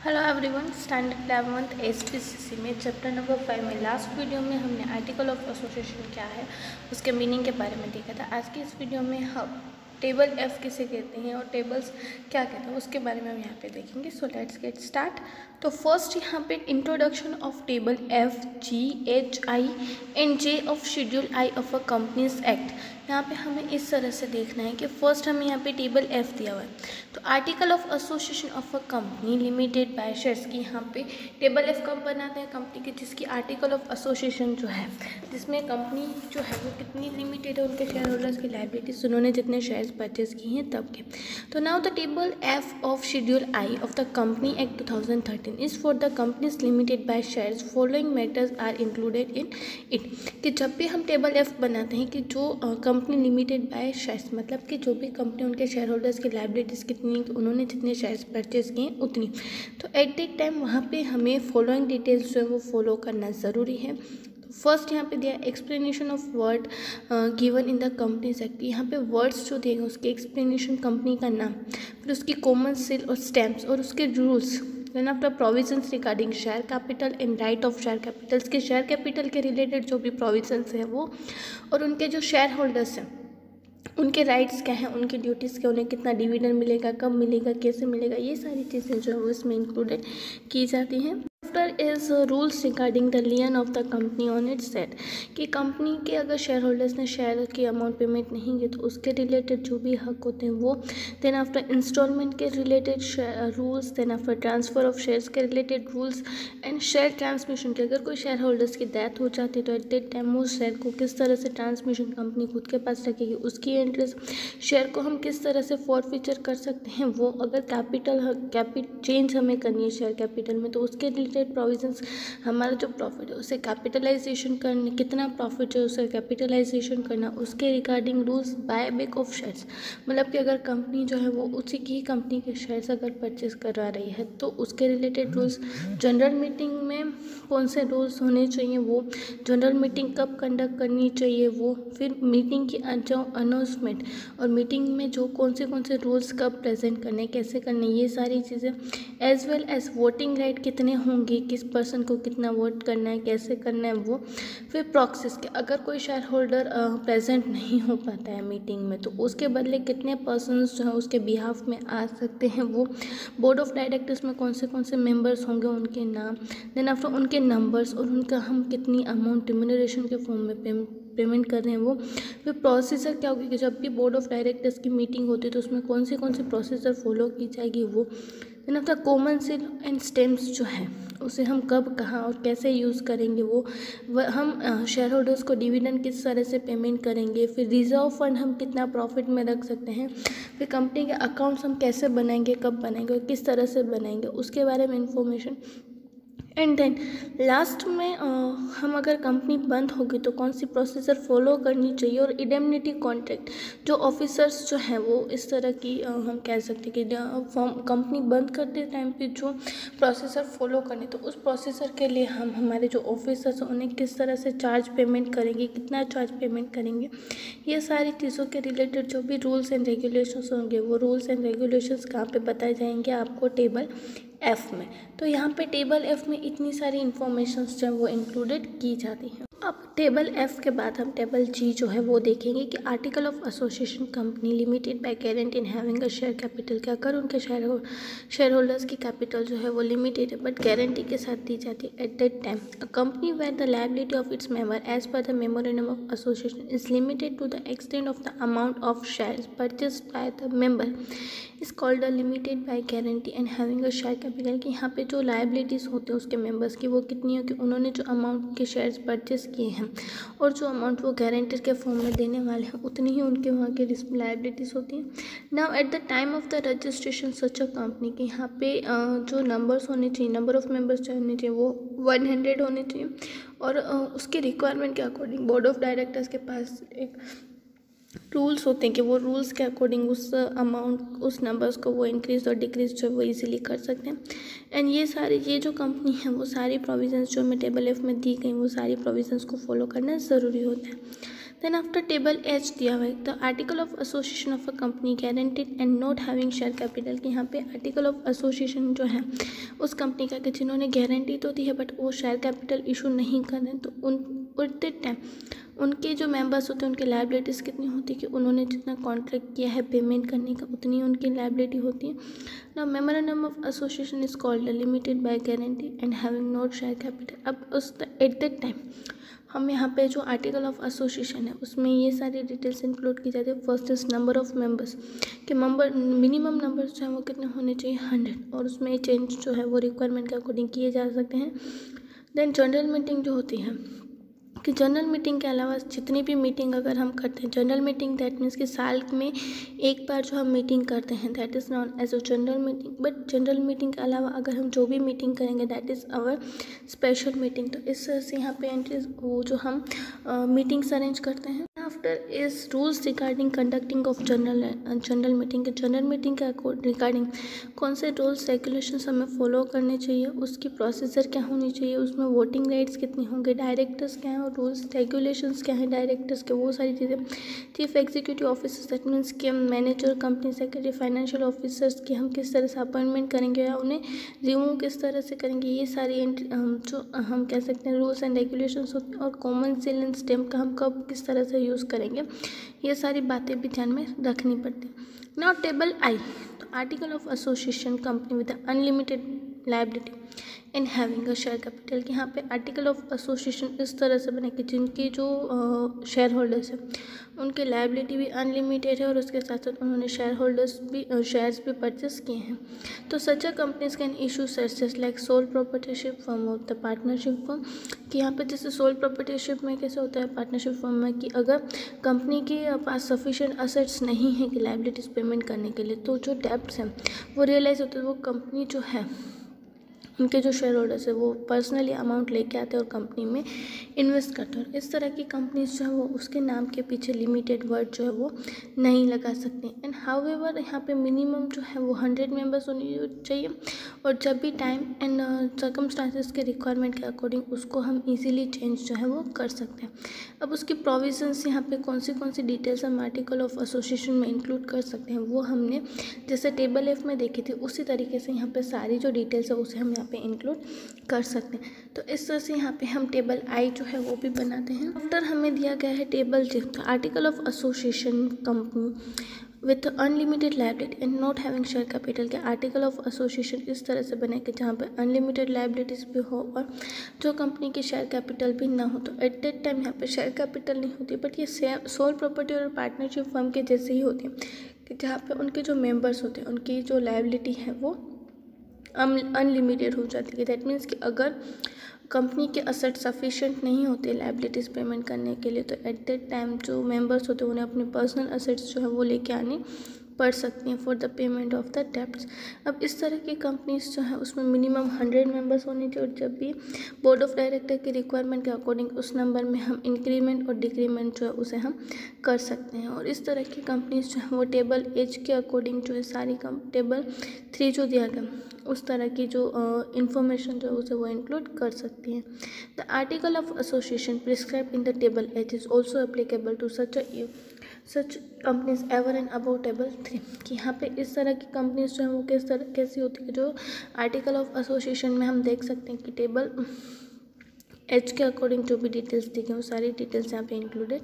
Hello everyone, standard 11th SPCC में chapter number 5 में last video में हमने आर्टिकल ऑफ एसोसिएशन क्या है उसके मीनिंग के बारे में देखा था। आज की इस वीडियो में हम टेबल एफ किसे कहते हैं और टेबल्स क्या कहते हैं उसके बारे में हम यहाँ पे देखेंगे। So let's get start. तो फर्स्ट यहाँ पे introduction of table F, G, H, I and J of schedule I of a companies act. यहाँ पे हमें इस तरह से देखना है कि फर्स्ट हमें यहाँ पे टेबल एफ दिया हुआ है। तो article of association of a company limited by shares की यहाँ पे टेबल एफ कब बनाते हैं कंपनी की, जिसकी आर्टिकल ऑफ एसोसिएशन जो है जिसमें कंपनी जो है वो कितनी लिमिटेड है उनके शेयर होल्डर्स की लायबिलिटीज, उन्होंने जितने शेयर्स परचेज किए हैं तब के। तो now the table F of schedule I of the company act 2013 is for the companies limited by shares following matters are included in it. कि जब भी हम टेबल एफ बनाते हैं कि जो कंपनी लिमिटेड बाय शेयर्स मतलब कि जो भी कंपनी उनके शेयर होल्डर्स की लायबिलिटीज कितनी, उन्होंने जितने शेयर्स परचेज किए उतनी, तो एट दैट टाइम वहाँ पे हमें फॉलोइंग डिटेल्स जो है वो फॉलो करना ज़रूरी है। फर्स्ट यहाँ पे दिया explanation of word given in the companies act. यहाँ पे वर्ड्स जो दिए उसके एक्सप्लेनेशन, कंपनी का नाम, फिर उसकी कॉमन सील और स्टैम्प्स और उसके rules, then after provisions regarding share capital and right of share capitals के शेयर कैपिटल के रिलेटेड जो भी प्रोविजंस है वो, और उनके जो शेयर होल्डर्स हैं उनके राइट्स क्या हैं, उनकी ड्यूटीज़ क्या, उन्हें कितना डिविडेंड मिलेगा, कब मिलेगा, कैसे मिलेगा, ये सारी चीज़ें जो है वो इसमें इंक्लूडेड की जाती हैं। After is rules regarding the lien of the company on its set कि कंपनी के अगर शेयर होल्डर्स ने शेयर की अमाउंट पेमेंट नहीं की तो उसके रिलेटेड जो भी हक होते हैं वो, देन आफ्टर इंस्टॉलमेंट के related rules, then after transfer of shares के related rules and share transmission के अगर कोई शेयर होल्डर्स की डेथ हो जाती है तो एट दैट टाइम उस शेयर को किस तरह से ट्रांसमिशन कंपनी खुद के पास रखेगी, उसकी इंटरेस्ट शेयर को हम किस तरह से फॉरफीचर कर सकते हैं वो, अगर कैपिटल चेंज हमें करनी है शेयर कैपिटल में तो उसके रिलेटेड प्रोविजंस, हमारा जो प्रॉफिट है उसे कैपिटलाइजेशन करना, कितना प्रॉफिट है उसे कैपिटलाइजेशन करना, उसके regarding rules, buy back of shares मतलब कि अगर कंपनी जो है वो उसी की कंपनी के शेयर्स अगर परचेज करा रही है तो उसके रिलेटेड रूल्स, जनरल मीटिंग में कौन से रूल्स होने चाहिए वो, जनरल मीटिंग कब कंडक्ट करनी चाहिए वो, फिर मीटिंग की जो अनाउंसमेंट और मीटिंग में जो कौन से रूल्स कब प्रेजेंट करने, कैसे करने, ये सारी चीज़ें, as well as voting right कितने होंगे, किस पर्सन को कितना वोट करना है, कैसे करना है वो, फिर प्रॉक्सिस के अगर कोई शेयर होल्डर प्रेजेंट नहीं हो पाता है मीटिंग में तो उसके बदले कितने पर्सन्स जो है उसके बिहाफ में आ सकते हैं वो, बोर्ड ऑफ डायरेक्टर्स में कौन से मेंबर्स होंगे उनके नाम, देन आफ्टर उनके नंबर्स और उनका हम कितनी अमाउंट रिम्यूनरेशन के फॉर्म में पेमेंट कर रहे हैं वो, फिर प्रोसीजर क्या होगी कि जब भी बोर्ड ऑफ डायरेक्टर्स की मीटिंग होती है तो उसमें कौन से प्रोसीजर फॉलो की जाएगी वो, then after common seal and stamps जो है उसे हम कब, कहाँ और कैसे यूज़ करेंगे वो हम शेयर होल्डर्स को डिविडेंड किस तरह से पेमेंट करेंगे, फिर रिजर्व फंड हम कितना प्रॉफिट में रख सकते हैं, फिर कंपनी के अकाउंट्स हम कैसे बनाएंगे, कब बनाएंगे और किस तरह से बनाएंगे उसके बारे में इंफॉर्मेशन, एंड देन लास्ट में हम अगर कंपनी बंद होगी तो कौन सी प्रोसीजर फॉलो करनी चाहिए, और इंडेमनिटी कॉन्ट्रैक्ट जो ऑफिसर्स जो हैं वो इस तरह की हम कह सकते हैं कि कंपनी बंद करते टाइम पे जो प्रोसीजर फॉलो करनी, तो उस प्रोसीजर के लिए हम हमारे जो ऑफिसर्स हैं उन्हें किस तरह से चार्ज पेमेंट करेंगे, कितना चार्ज पेमेंट करेंगे, ये सारी चीज़ों के रिलेटेड जो भी रूल्स एंड रेगुलेशंस होंगे वो रूल्स एंड रेगुलेशंस कहाँ पे बताए जाएंगे आपको, टेबल एफ में। तो यहाँ पे टेबल एफ में इतनी सारी इंफॉर्मेशंस जो है वो इंक्लूडेड की जाती हैं। अब टेबल एफ के बाद हम टेबल जी जो है वो देखेंगे कि article of association company limited by guarantee in having a share capital के अगर उनके शेयर होल्डर्स की कैपिटल जो है वो लिमिटेड है बट गारंटी के साथ दी जाती है at that time a company where the liability of its member as per the memorandum of association is limited to the extent of the amount of shares purchased by the member is called a limited by guarantee and having a share capital कि यहाँ पे जो liabilities होते हैं उसके members की वो कितनी हो कि उन्होंने जो अमाउंट के शेयर्स परचेस किए हैं और जो अमाउंट वो गारंटर के फॉर्म में देने वाले हैं उतनी ही उनके वहाँ की लायबिलिटीज़ होती हैं। Now at the time of the registration such a company के यहाँ पे जो नंबर्स होने चाहिए, नंबर ऑफ मेंबर्स जो होने चाहिए वो 100 होने चाहिए, और उसके रिक्वायरमेंट के अकॉर्डिंग बोर्ड ऑफ डायरेक्टर्स के पास एक रूल्स होते हैं कि वो रूल्स के अकॉर्डिंग उस अमाउंट, उस नंबर्स को वो इंक्रीज और डिक्रीज जो है वो इजीली कर सकते हैं। एंड ये जो कंपनी है वो सारी प्रोविजंस जो हमें टेबल एफ में दी गई वो सारी प्रोविजंस को फॉलो करना ज़रूरी होता है। देन आफ्टर टेबल एच दिया हुआ है the article of association of a company guaranteed and not having share capital कि यहाँ पे आर्टिकल ऑफ एसोसिएशन जो है उस कंपनी का कि जिन्होंने गारंटी तो दी है बट वो शेयर कैपिटल इशू नहीं कर रहे हैं, तो उतने टाइम उनके जो मेंबर्स होते हैं उनकी लायबिलिटीज़ कितनी होती है कि उन्होंने जितना कॉन्ट्रैक्ट किया है पेमेंट करने का उतनी उनकी लायबिलिटी होती है। Now memorandum of association is called limited by guarantee and having not share capital. अब उस एट दैट टाइम हम यहाँ पे जो आर्टिकल ऑफ एसोसिएशन है उसमें ये सारी डिटेल्स इंक्लूड की जाती है। First is number of members कि मिनिमम नंबर्स जो है वो कितने होने चाहिए 100, और उसमें चेंज जो है वो रिक्वायरमेंट के अकॉर्डिंग किए जा सकते हैं। देन जनरल मीटिंग जो होती है कि जनरल मीटिंग के अलावा जितनी भी मीटिंग अगर हम करते हैं, जनरल मीटिंग दैट मीन्स कि साल में एक बार जो हम मीटिंग करते हैं that is known as a general meeting. But general meeting के अलावा अगर हम जो भी मीटिंग करेंगे that is our special meeting. तो इस तरह से यहाँ पे एंट्रीज वो जो हम मीटिंग्स अरेंज करते हैं। After is rules regarding conducting of general meeting के जनरल मीटिंग के रिगार्डिंग कौन से रूल्स रेगुलेशंस हमें फॉलो करने चाहिए, उसकी प्रोसीजर क्या होनी चाहिए, उसमें वोटिंग राइट्स कितनी होंगे, डायरेक्टर्स क्या हैं और रूल्स रेगुलेशंस क्या हैं डायरेक्टर्स के, वो सारी चीज़ें। Chief executive officers that means कि हम manager, company secretary, financial officers की हम किस तरह से अपॉइंटमेंट करेंगे या उन्हें रिमूव किस तरह से करेंगे, ये सारी जो हम कह सकते हैं रूल्स एंड रेगुलेशंस होते हैं। और कॉमन सील एंड स्टैम्प का हम कब किस तरह से यूज़ करेंगे, ये सारी बातें भी ध्यान में रखनी पड़ती है। नाउ टेबल आई, तो article of association company with unlimited liability and having a share capital कि यहाँ पे आर्टिकल ऑफ एसोसिएशन इस तरह से बने कि जिनके जो शेयर होल्डर्स हैं उनकी लायबिलिटी भी अनलिमिटेड है और उसके साथ साथ उन्होंने शेयर्स भी परचेस किए हैं। तो such a companies can issue shares like sole proprietorship form of the partnership form कि यहाँ पे जैसे सोल प्रॉपर्टीशिप में कैसे होता है पार्टनरशिप फॉर्म में कि अगर कंपनी के पास सफिशिएंट असेट्स नहीं है कि लायबिलिटीज़ पेमेंट करने के लिए, तो जो डेब्ट्स हैं वो रियलाइज़ होते हैं, वो कंपनी जो है उनके जो शेयर होल्डर्स है वो पर्सनली अमाउंट लेके आते हैं और कंपनी में इन्वेस्ट करते हैं। इस तरह की कंपनीज जो है वो उसके नाम के पीछे लिमिटेड वर्ड जो है वो नहीं लगा सकती। एंड हाउएवर यहाँ पे मिनिमम जो है वो 100 मेंबर्स होनी चाहिए और जब भी टाइम एंड सर्कमस्टांसेस के रिक्वायरमेंट के अकॉर्डिंग उसको हम इजीली चेंज जो है वो कर सकते हैं। अब उसकी प्रोविजंस यहाँ पे कौन सी डिटेल्स हम आर्टिकल ऑफ एसोसिएशन में इंक्लूड कर सकते हैं वो हमने जैसे टेबल एफ में देखी थी उसी तरीके से यहाँ पे सारी जो डिटेल्स है उसे हम पे इंक्लूड कर सकते हैं। तो इस तरह से यहाँ पे हम टेबल आई जो है वो भी बनाते हैं। आफ्टर हमें दिया गया है टेबल जे, तो article of association company with unlimited liability and not having share capital के आर्टिकल ऑफ एसोसिएशन इस तरह से बने कि जहाँ पे अनलिमिटेड लायबिलिटीज़ भी हो और जो कंपनी की शेयर कैपिटल भी ना हो। तो एट दैट टाइम यहाँ पे शेयर कैपिटल नहीं होती बट ये सोल प्रॉपर्टी और पार्टनरशिप फर्म के जैसे ही होती है कि जहाँ पे उनके जो मेंबर्स होते हैं उनकी जो लायबिलिटी है वो अनलिमिटेड हो जाती है। दैट मीन्स कि अगर कंपनी के असेट सफिशिएंट नहीं होते लायबिलिटीज़ पेमेंट करने के लिए, तो एट दैट टाइम जो मेंबर्स होते हैं उन्हें अपने पर्सनल असेट्स जो है वो लेके आने पड़ सकती हैं for the payment of the debts. अब इस तरह की कंपनीज जो है उसमें मिनिमम 100 मेंबर्स होने चाहिए और जब भी बोर्ड ऑफ डायरेक्टर की रिक्वायरमेंट के अकॉर्डिंग उस नंबर में हम इंक्रीमेंट और डिक्रीमेंट जो है उसे हम कर सकते हैं। और इस तरह की कंपनीज जो है वो टेबल एज के अकॉर्डिंग जो है सारी टेबल 3 जो दिया गया उस तरह की जो इंफॉर्मेशन जो है उसे वो इंक्लूड कर सकती हैं। The article of association prescribe in the table H is also applicable to such companies ever and about table 3 कि यहाँ पे इस तरह की कंपनीज जो है वो कैसी होती है जो आर्टिकल ऑफ एसोसिएशन में हम देख सकते हैं कि टेबल एच के अकॉर्डिंग जो भी डिटेल्स दी गई वो सारी डिटेल्स यहाँ पे इंक्लूडेड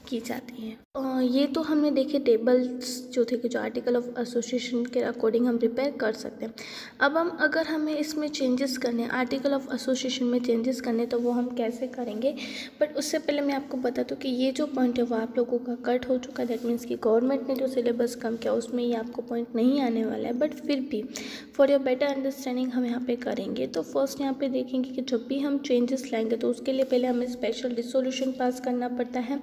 की जाती हैं। ये तो हमने देखे टेबल्स जो थे कि जो आर्टिकल ऑफ एसोसिएशन के अकॉर्डिंग हम प्रिपेयर कर सकते हैं। अब अगर हमें इसमें चेंजेस करने आर्टिकल ऑफ एसोसिएशन में चेंजेस करने तो वो हम कैसे करेंगे, बट उससे पहले मैं आपको बता दूँ कि ये जो पॉइंट है वो आप लोगों का कट हो चुका है। दैट मीन्स कि गवर्नमेंट ने जो सिलेबस कम किया उसमें ये आपको पॉइंट नहीं आने वाला है, बट फिर भी फॉर योर बेटर अंडरस्टैंडिंग हम यहाँ पे करेंगे। तो फर्स्ट यहाँ पे देखेंगे कि जब भी हम चेंजेस लाएंगे तो उसके लिए पहले हमें स्पेशल रिसोल्यूशन पास करना पड़ता है।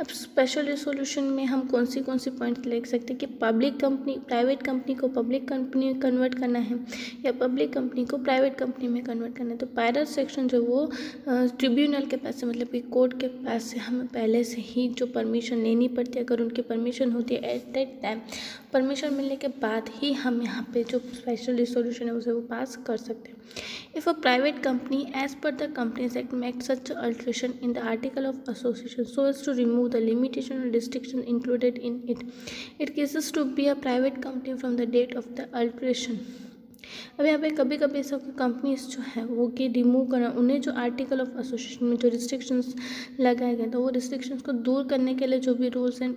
अब स्पेशल रिसोल्यूशन में हम कौन सी पॉइंट्स लिख सकते हैं कि प्राइवेट कंपनी को पब्लिक कंपनी में कन्वर्ट करना है या पब्लिक कंपनी को प्राइवेट कंपनी में कन्वर्ट करना है। तो पैरल सेक्शन जो वो ट्रिब्यूनल के पास से मतलब कि कोर्ट के पास से हमें पहले से ही जो परमिशन लेनी पड़ती है, अगर उनकी परमिशन होती है एट दैट टाइम परमिशन मिलने के बाद ही हम यहाँ पे जो स्पेशल रिसोल्यूशन है उसे वो पास कर सकते हैं। If a private company as per the companies act make such alteration in the article of association so as to remove the limitation or restriction included in it. It cases to be a private company from the date of the alteration. अब यहाँ पे कभी कभी ऐसा companies जो है वो कि रिमूव करना, उन्हें जो आर्टिकल ऑफ एसोसिएशन में जो रिस्ट्रिक्शंस लगाए गए तो वो रिस्ट्रिक्शंस को दूर करने के लिए जो भी रूल्स एंड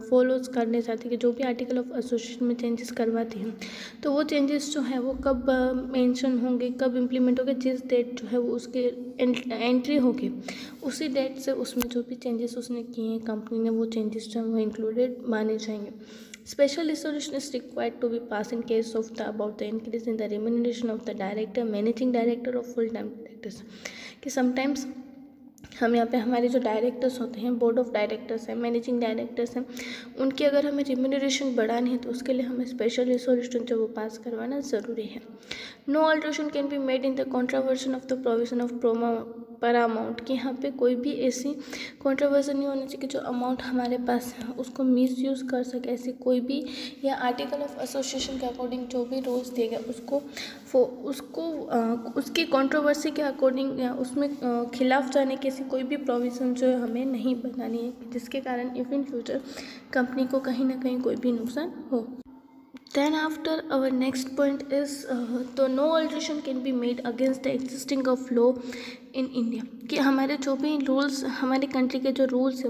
फॉलोज करने चाहती है कि जो भी आर्टिकल ऑफ एसोसिएशन में चेंजेस करवाती हैं तो वो चेंजेस जो है वो कब मेंशन होंगे, कब इम्प्लीमेंट होंगे, जिस डेट जो है वो उसके एंट्री होगी उसी डेट से उसमें जो भी चेंजेस उसने किए हैं कंपनी ने वो चेंजेस जो है वो इंक्लूडेड माने जाएंगे. Special resolution is required to be passed in case of the about the increase in the remuneration of the director, managing director or full-time directors. कि sometimes हम यहाँ पे हमारे जो डायरेक्टर्स होते हैं, बोर्ड ऑफ डायरेक्टर्स हैं, मैनेजिंग डायरेक्टर्स हैं, उनकी अगर हमें रिम्यूनरेशन बढ़ानी है तो उसके लिए हमें स्पेशल रिजोल्यूशन जो वो पास करवाना ज़रूरी है. No alteration can be made in the contravention of the provision of पर अमाउंट कि यहाँ पे कोई भी ऐसी कॉन्ट्रावर्सन नहीं होनी चाहिए कि जो अमाउंट हमारे पास है उसको मिसयूज़ कर सके. ऐसी कोई भी या आर्टिकल ऑफ एसोसिएशन के अकॉर्डिंग जो भी रूल्स दिए गए उसको उसकी कॉन्ट्रोवर्सी के अकॉर्डिंग या उसमें खिलाफ जाने की ऐसी कोई भी प्रोविज़न जो है हमें नहीं बनानी है जिसके कारण इफ इन फ्यूचर कंपनी को कहीं ना कहीं कोई भी नुकसान हो. Then after our next point is तो no alteration can be made against the existing of law in India कि हमारे जो भी रूल्स हमारे कंट्री के जो रूल्स है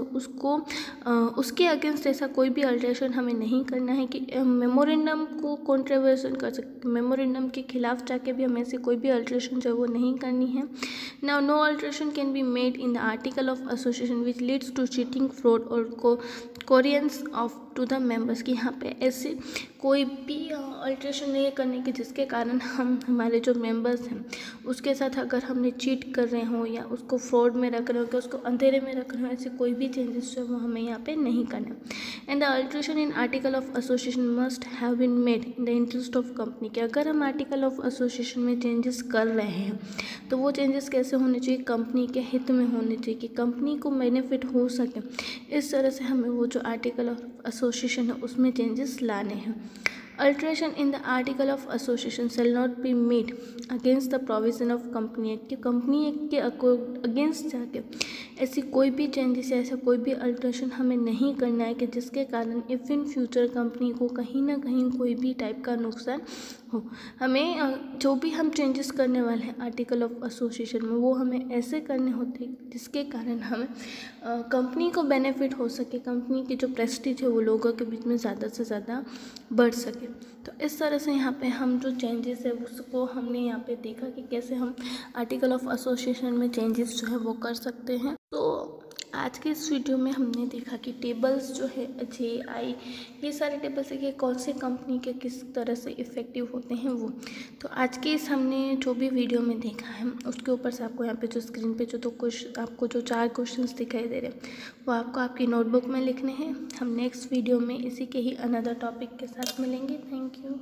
उसके अगेंस्ट ऐसा कोई भी अल्ट्रेशन हमें नहीं करना है कि मेमोरेंडम को कॉन्ट्रोवर्सन कर सकते, मेमोरेंडम के खिलाफ जाके भी हमें ऐसी कोई भी अल्ट्रेशन जो है वो नहीं करनी है. Now no alteration can be made in the article of association which leads to cheating, fraud और coercion of to the members कि यहाँ पे ऐसे कोई भी अल्ट्रेशन नहीं करने की जिसके कारण हम हमारे जो मेंबर्स हैं उसके साथ अगर हमने चीट कर रहे हो या उसको फ्रॉड में रख रहे हो कि उसको अंधेरे में रख रहे हो, ऐसे कोई भी चेंजेस जो है वो हमें यहाँ पे नहीं करना. And the alteration in article of association must have been made in the interest of company कि अगर हम आर्टिकल ऑफ एसोसिएशन में चेंजेस कर रहे हैं तो वो चेंजेस कैसे होने चाहिए, कंपनी के हित में होने चाहिए कि कंपनी को बेनिफिट हो सके. इस तरह से हमें वो जो आर्टिकल ऑफ एसोसिएशन है उसमें चेंजेस लाने हैं. Alteration in the article of association shall not be made against the provision of Company Act कि कंपनी एक्ट के अगेंस्ट जाके ऐसी कोई भी चेंजेस या ऐसा कोई भी अल्ट्रेशन हमें नहीं करना है कि जिसके कारण इफ़ इन फ्यूचर कंपनी को कहीं ना कहीं कोई भी टाइप का नुकसान हो. हमें जो भी हम चेंजेस करने वाले हैं आर्टिकल ऑफ एसोसिएशन में वो हमें ऐसे करने होते हैं जिसके कारण हमें कंपनी को बेनिफिट हो सके, कंपनी की जो प्रेस्टीज है वो लोगों के बीच में ज़्यादा से ज़्यादा बढ़ सके. तो इस तरह से यहाँ पे हम जो चेंजेस है उसको हमने यहाँ पे देखा कि कैसे हम आर्टिकल ऑफ एसोसिएशन में चेंजेस जो है वो कर सकते हैं. तो आज के इस वीडियो में हमने देखा कि टेबल्स जो है JI ये सारे टेबल्स है कि कौन से कंपनी के किस तरह से इफ़ेक्टिव होते हैं वो. तो आज के इस हमने जो भी वीडियो में देखा है उसके ऊपर से आपको यहाँ पे जो स्क्रीन पे जो आपको जो 4 क्वेश्चंस दिखाई दे रहे हैं वो आपको आपकी नोटबुक में लिखने हैं. हम नेक्स्ट वीडियो में इसी के ही अनदर टॉपिक के साथ मिलेंगे. Thank you.